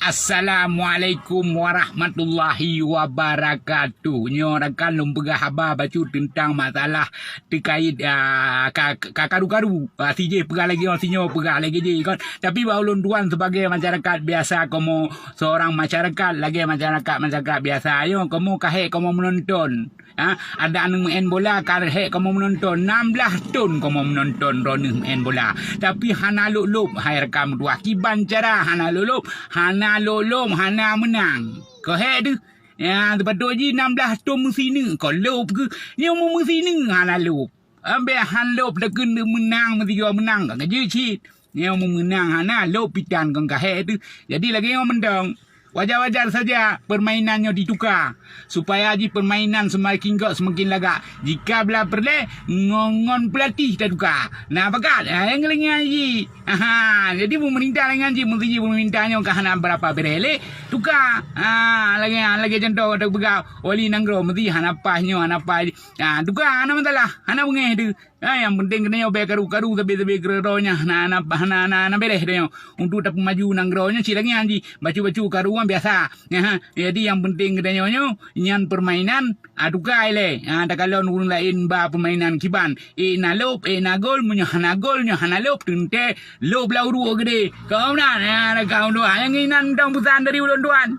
Assalamualaikum warahmatullahi wabarakatuh. Nyorakan lumpegah haba baca tentang masalah terkait kakaru-karu. CJ pegah lagi orang sinyo pegah lagi je kan. Tapi baulun tuan sebagai masyarakat biasa, kamu seorang masyarakat lagi masyarakat biasa. Ayo kamu kahek kamu menonton. Ada anu main bola kahek kamu menonton 16 tahun kamu menonton ronih main bola. Tapi hana lup hai rekam dua kiban cara hana lup hana menang. Kau tu. Ya, lepas tu je 16 tahun mesina. Kau lup ke? Dia mau mesina hana lup. Ambil han lup dah kena menang mesti kau menang. Kau kerja cik. Dia mau menang hana lup pitan kau kahek tu. Jadi lagi orang mendang. Wajar-wajar saja permainannya ditukar supaya ji permainan semakin lagak. Jika belah perle ngongon pelatih dah tukar. Nah bakat yang ngelengan ji. Jadi pemerintah dengan ji mesti ji pemerintahnya kahana berapa berele tukar. Lagi contoh tak begau oli nanggro mesti hanapahnya tukar ana masalah ana bengeh tu. Yang penting kena bayar karu-karu tapi keronya na bereh dia untuk tak maju nanggronya si lagi anji bacu karuan biasa. Jadi yang penting kena nyan permainan adukai le. Tak kalau nurun lain ba permainan kiban na lop na gol hana lop tente lop lauru gede. Kau nak kau doa yang inan dong pesan dari ulun tuan.